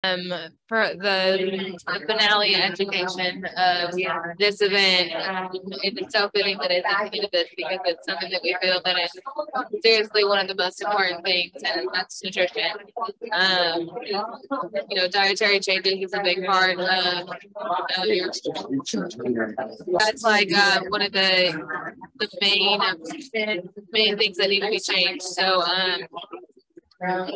for the finale education of this event. It's so fitting that it's included this because it's something that we feel that is seriously one of the most important things, and that's nutrition. Dietary changes is a big part of your. That's like one of the main things that need to be changed. So when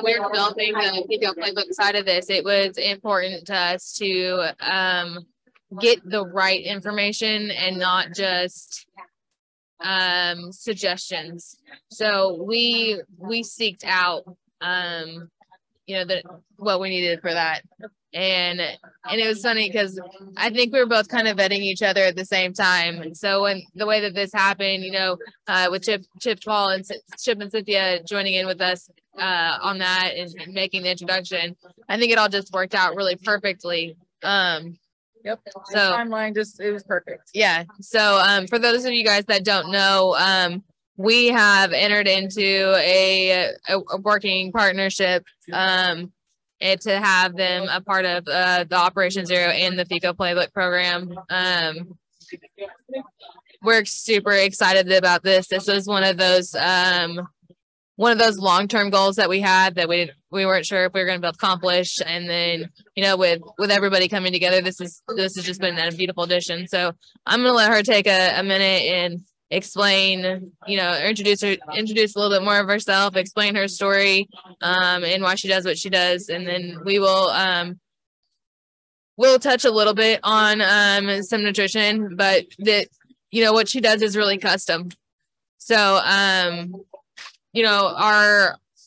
we were developing the FECO Playbook side of this, it was important to us to get the right information and not just suggestions. So we seeked out what we needed for that. And it was funny because I think we were both kind of vetting each other at the same time. So when the way that this happened, with Chip Paul and Chip and Cynthia joining in with us on that and making the introduction, I think it all just worked out really perfectly. Yep. So timeline it was perfect. Yeah. So for those of you guys that don't know, we have entered into a working partnership and to have them a part of the Operation Zero and the FECO Playbook program. We're super excited about this. This was one of those long-term goals that we had that we weren't sure if we were going to be able to accomplish. And then, with everybody coming together, this has just been a beautiful addition. So I'm going to let her take a minute and explain, introduce a little bit more of herself, explain her story, and why she does what she does. And then we'll touch a little bit on some nutrition, but what she does is really custom. So,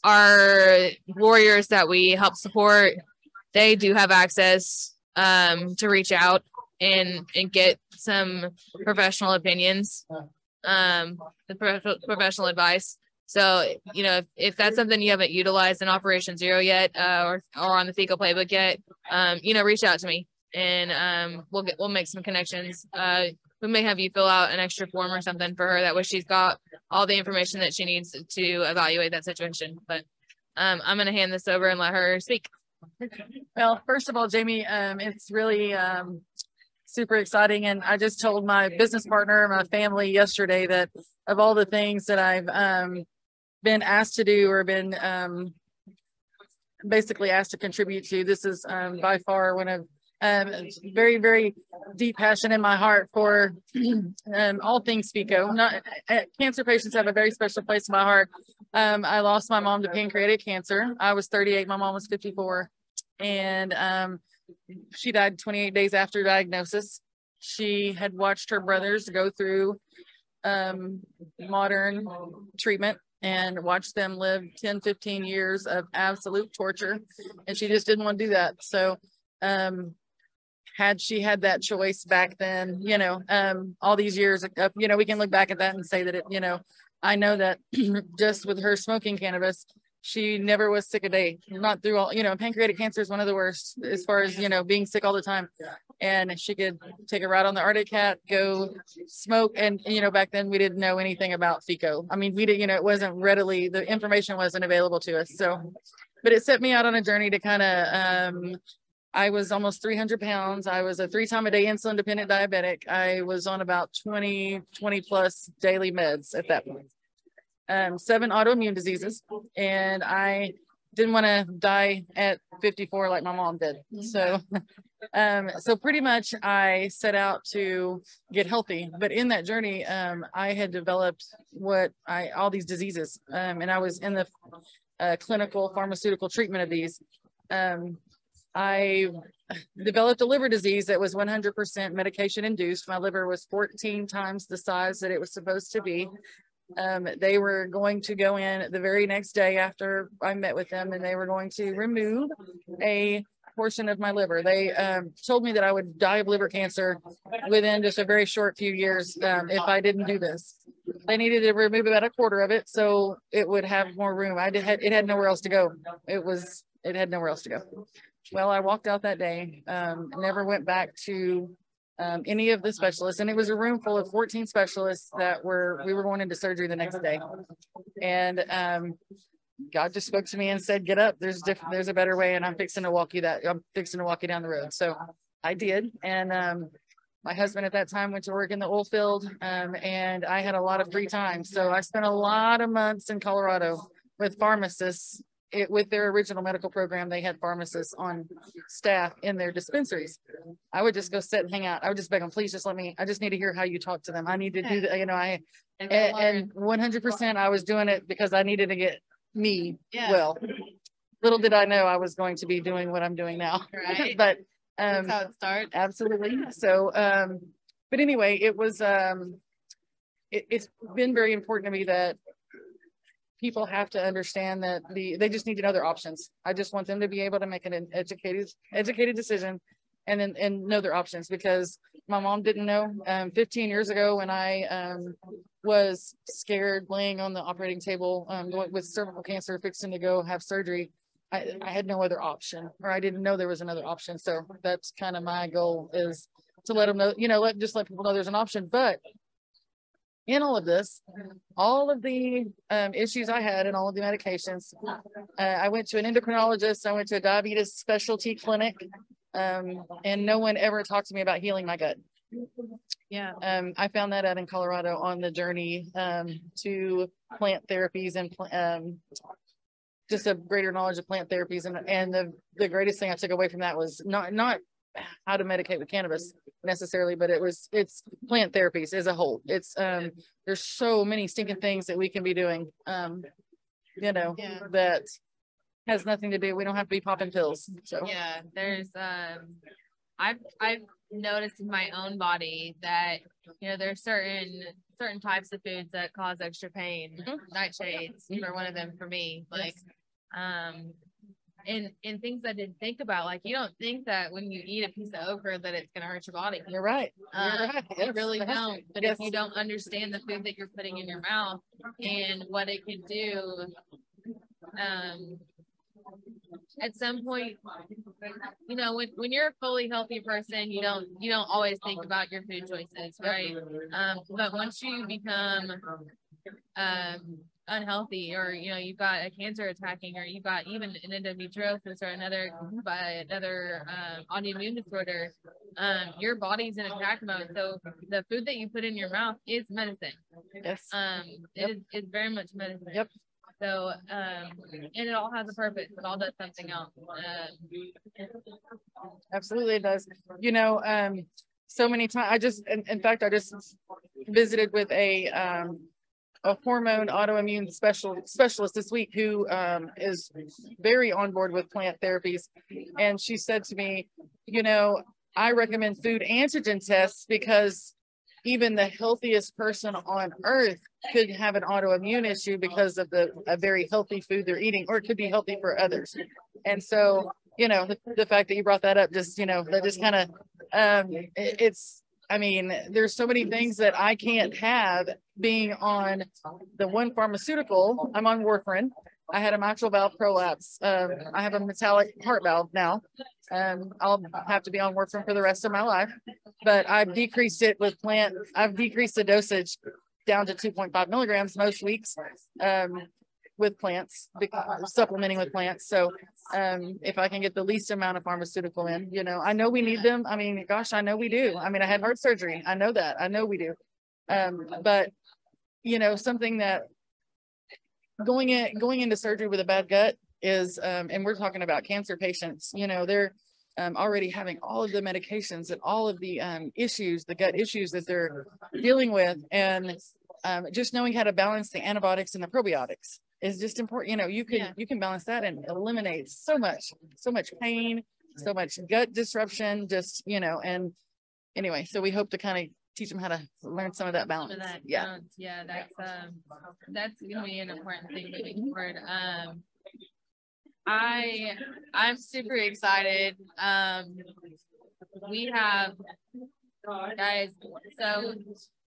our warriors that we help support, they do have access to reach out and get some professional opinions, professional advice. So, if that's something you haven't utilized in Operation Zero yet, or on the FECO Playbook yet, reach out to me and we'll make some connections. We may have you fill out an extra form or something for her. That way she's got all the information that she needs to evaluate that situation. But I'm going to hand this over and let her speak. Well, first of all, Jamie, it's really super exciting. And I just told my business partner, my family yesterday, that of all the things that I've been asked to do or been basically asked to contribute to, this is by far one of very, very deep passion in my heart for all things FECO. Cancer patients have a very special place in my heart. I lost my mom to pancreatic cancer. I was 38, my mom was 54, and she died 28 days after diagnosis. She had watched her brothers go through modern treatment and watched them live 10, 15 years of absolute torture, and she just didn't want to do that. So had she had that choice back then, all these years, we can look back at that and say that I know that just with her smoking cannabis, she never was sick a day, not through all, pancreatic cancer is one of the worst as far as, being sick all the time. And she could take a ride on the Arctic Cat, go smoke. And, back then we didn't know anything about FECO. I mean, we did, it wasn't readily, the information wasn't available to us. So, but it set me out on a journey to kind of, I was almost 300 pounds. I was a 3-time-a-day insulin dependent diabetic. I was on about 20 plus daily meds at that point. 7 autoimmune diseases. And I didn't want to die at 54 like my mom did. So, so pretty much I set out to get healthy. But in that journey, I had developed all these diseases. And I was in the clinical pharmaceutical treatment of these. I developed a liver disease that was 100% medication induced. My liver was 14 times the size that it was supposed to be. They were going to go in the very next day after I met with them, and they were going to remove a portion of my liver. They told me that I would die of liver cancer within just a very short few years if I didn't do this. They needed to remove about a quarter of it so it would have more room. It had nowhere else to go. It had nowhere else to go. Well, I walked out that day, never went back to any of the specialists, and it was a room full of 14 specialists that we were going into surgery the next day. And God just spoke to me and said, get up, there's a better way, and I'm fixing to walk you down the road. So I did. And my husband at that time went to work in the oil field, and I had a lot of free time. So I spent a lot of months in Colorado with pharmacists. With their original medical program, they had pharmacists on staff in their dispensaries. I would just go sit and hang out. I would just beg them, please just let me, I just need to hear how you talk to them. I need to do that. And 100% I was doing it because I needed to get me well. Little did I know I was going to be doing what I'm doing now. Right. But that's how it starts. Absolutely. So, but anyway, it was, it's been very important to me that people have to understand that they just need to know their options. I just want them to be able to make an educated decision and know their options, because my mom didn't know. 15 years ago when I was scared laying on the operating table with cervical cancer, fixing to go have surgery, I had no other option, or I didn't know there was another option. So that's kind of my goal, is to let them know, let people know there's an option. But in all of this, all of the issues I had and all of the medications, I went to an endocrinologist, I went to a diabetes specialty clinic, and no one ever talked to me about healing my gut. Yeah. I found that out in Colorado on the journey to plant therapies and just a greater knowledge of plant therapies. And the greatest thing I took away from that was not how to medicate with cannabis necessarily, but it's plant therapies as a whole. It's there's so many stinking things that we can be doing that has nothing to do, we don't have to be popping pills. So yeah, there's I've noticed in my own body that there's certain types of foods that cause extra pain. Nightshades are one of them for me. Like and things I didn't think about. Like, you don't think that when you eat a piece of okra that it's going to hurt your body. You're right. You really don't. But if you don't understand the food that you're putting in your mouth and what it can do, at some point, when you're a fully healthy person, you don't always think about your food choices, right? But once you become unhealthy, or you've got a cancer attacking, or you've got even an endometriosis or another autoimmune disorder, your body's in attack mode. So the food that you put in your mouth is medicine. Yes. It is very much medicine. Yep. So and it all has a purpose. It all does something else. Absolutely, it does. So many times in fact I just visited with a hormone autoimmune specialist this week, who is very on board with plant therapies. And she said to me, I recommend food antigen tests because even the healthiest person on earth could have an autoimmune issue because of a very healthy food they're eating, or it could be healthy for others. And so, the fact that you brought that up, just, that just kind of, there's so many things that I can't have being on the one pharmaceutical. I'm on warfarin. I had a mitral valve prolapse. I have a metallic heart valve now. I'll have to be on warfarin for the rest of my life, but I've decreased it with plant. I've decreased the dosage down to 2.5 milligrams most weeks with plants, supplementing with plants. So if I can get the least amount of pharmaceutical in, I know we need them. Gosh, I know we do. I had heart surgery. I know that. I know we do. But something that going into surgery with a bad gut is, and we're talking about cancer patients, they're already having all of the medications and all of the issues, the gut issues that they're dealing with. And just knowing how to balance the antibiotics and the probiotics is just important. You can balance that and eliminate so much pain, so much gut disruption, and anyway, so we hope to kind of teach them how to learn some of that balance. That's gonna be an important thing moving forward. I'm super excited. We have guys, so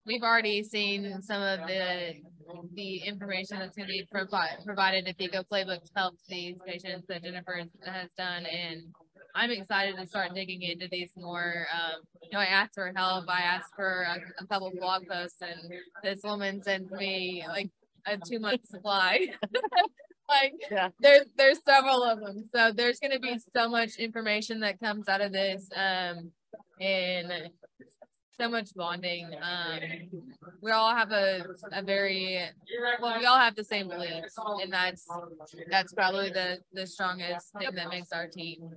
we've already seen some of the information that's going to be provided at FECO Playbook to help these patients that Jennifer has done, and I'm excited to start digging into these more. I asked for help. I asked for a couple blog posts, and this woman sent me like a 2-month supply Like, Yeah. there's several of them. So there's going to be so much information that comes out of this, and so much bonding. We all have a very, well, we all have the same beliefs, and that's probably the strongest thing that makes our team.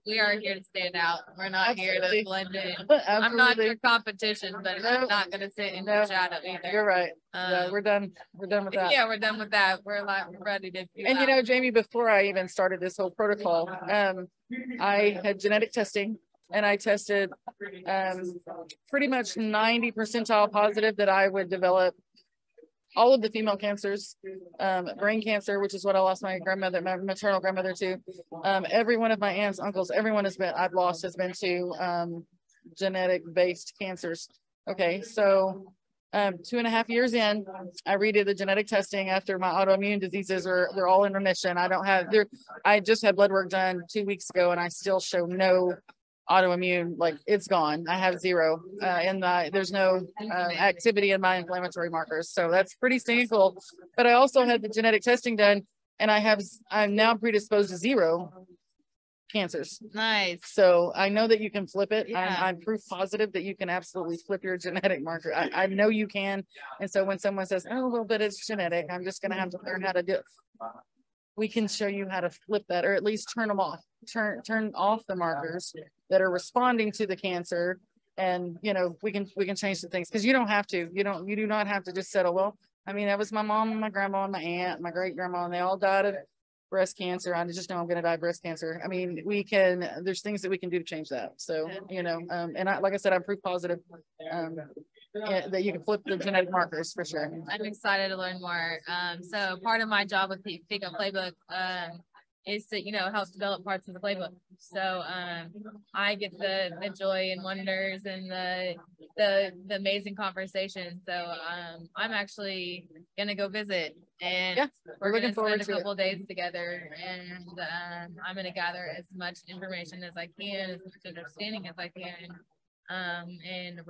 We are here to stand out. We're not here to blend in. I'm not your competition, but I'm not going to sit in the shadow either. You're right. Yeah, we're done. We're done with that. Yeah, we're done with that. We're ready to do And you know, Jamie, before I even started this whole protocol, I had genetic testing, and I tested pretty much 90 percentile positive that I would develop all of the female cancers, brain cancer, which is what I lost my grandmother, my maternal grandmother to. Every one of my aunts, uncles, everyone I've lost has been to genetic based cancers. Okay, so 2.5 years in, I redid the genetic testing after my autoimmune diseases they're all in remission. I just had blood work done 2 weeks ago, and I still show no autoimmune, like it's gone. I have zero there's no activity in my inflammatory markers. So that's pretty stinking cool. But I also had the genetic testing done, and I'm now predisposed to 0 cancers. Nice. So I know that you can flip it. Yeah. I'm proof positive that you can absolutely flip your genetic marker. I know you can. And so when someone says, oh, well, but it's genetic, I'm just going to have to learn how to do it. We can show you how to flip that, or at least turn them off, turn off the markers that are responding to the cancer. And, you know, we can change the things, because you don't have to, you do not have to just settle. Well, I mean, that was my mom and my grandma and my aunt, my great grandma, and they all died of breast cancer. I just know I'm going to die of breast cancer. I mean, there's things that we can do to change that. So, you know, and like I said, I'm proof positive that you can flip the genetic markers for sure. I'm excited to learn more. So part of my job with the FECO Playbook is to, you know, help develop parts of the playbook. So I get the joy and wonders and the amazing conversation. So I'm actually gonna go visit, and yeah, we're gonna spend a couple days together, and I'm gonna gather as much information as I can, as much understanding as I can. And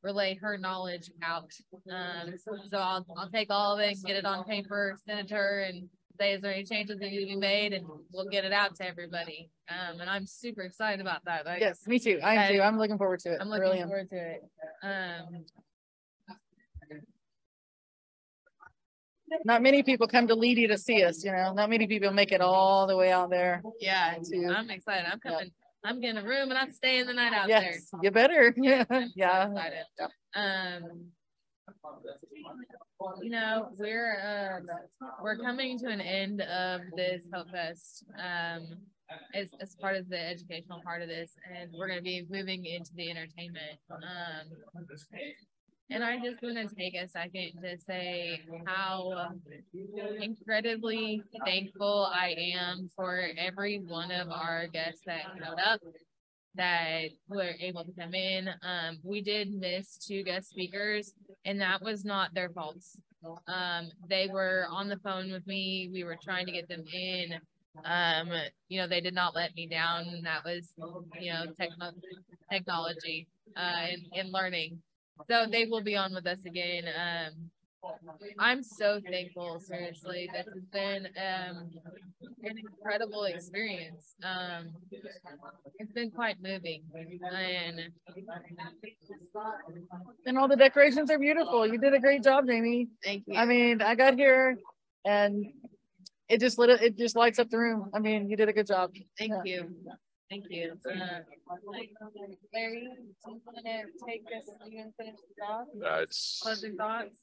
relay her knowledge out. So I'll take all of it and get it on paper, send it to her, and say, is there any changes that need to be made? And we'll get it out to everybody. And I'm super excited about that. Like, yes, me too. I do. I'm looking forward to it. I'm looking forward to it. Not many people come to Leedy to see us, you know. Not many people make it all the way out there. Yeah, I'm excited. I'm coming. Yeah. I'm getting a room and I'm staying the night out there. You better. Yeah. Yeah. So you know, we're coming to an end of this HOPEfest as part of the educational part of this, and we're going to be moving into the entertainment. And I just want to take a second to say how incredibly thankful I am for every one of our guests that showed up, that were able to come in. We did miss 2 guest speakers, and that was not their faults. They were on the phone with me. We were trying to get them in. You know, they did not let me down. And that was, you know, technology and learning. So they will be on with us again. I'm so thankful, seriously. This has been an incredible experience. It's been quite moving. And all the decorations are beautiful. You did a great job, Jamie. Thank you. I mean, I got here and it just lights up the room. I mean, you did a good job. Thank you. Thank you. Larry, do you want to take this? You want to finish the thoughts? Closing thoughts?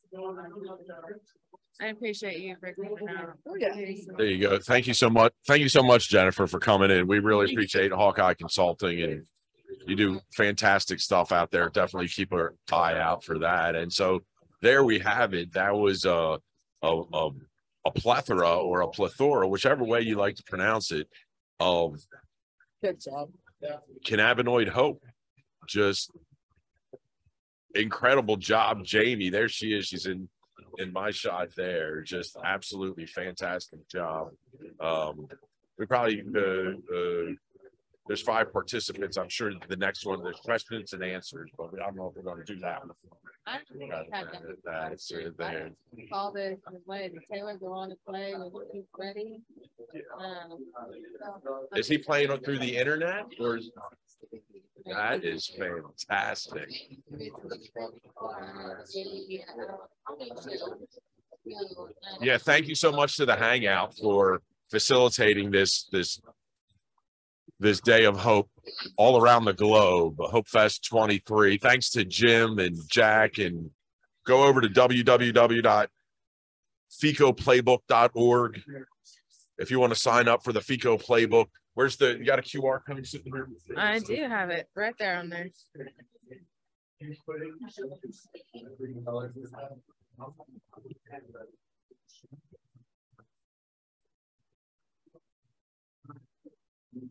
I appreciate you for coming out. Oh, yeah. There you go. Thank you so much. Thank you so much, Jennifer, for coming in. We really appreciate Hawkeye Consulting, and you do fantastic stuff out there. Definitely keep our eye out for that. And so there we have it. That was a plethora or a plethora, whichever way you like to pronounce it, of good job. Cannabinoid hope. Just incredible job, Jamie. There she is. She's in my shot there. Just absolutely fantastic job. We probably there's 5 participants. I'm sure the next one there's questions and answers, but I don't know if we're going to do that one. That's it there. All this when Taylor go on to play when he's ready. Is he playing through the internet or that is fantastic. Yeah, thank you so much to the Hangout for facilitating this day of hope all around the globe, HOPEfest 23. Thanks to Jim and Jack, and go over to www.FECOPlaybook.org if you want to sign up for the FECO Playbook. Where's you got a QR code sitting there? I do have it right there on there.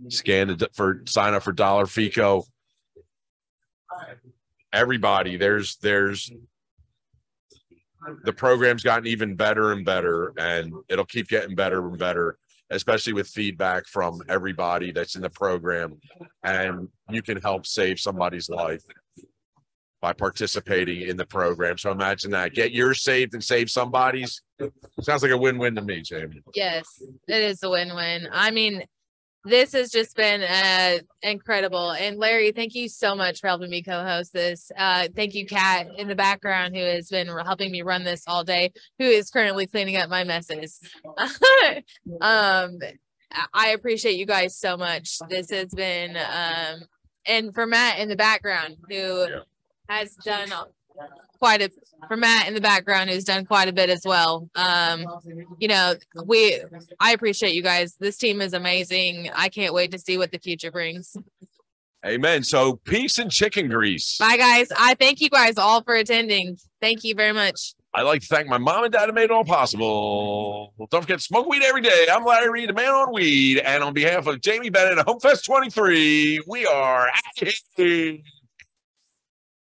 Scan it for sign up for Dollar FECO. Everybody, there's the program's gotten even better and better, and it'll keep getting better and better, especially with feedback from everybody that's in the program. And you can help save somebody's life by participating in the program. So imagine that. Get yours saved and save somebody's. Sounds like a win-win to me, Jamie. Yes, it is a win-win. I mean, this has just been incredible. And Larry, thank you so much for helping me co-host this. Thank you, Kat, in the background, who has been helping me run this all day, who is currently cleaning up my messes. I appreciate you guys so much. This has been, and for Matt in the background, who has done for Matt in the background, who's done quite a bit as well. You know, I appreciate you guys. This team is amazing. I can't wait to see what the future brings. Amen. So peace and chicken grease. Bye, guys. I thank you guys all for attending. Thank you very much. I'd like to thank my mom and dad who made it all possible. Don't forget to smoke weed every day. I'm Larry Reed, the man on weed. And on behalf of Jamie Bennett and HOPEfest 23, we are out of here.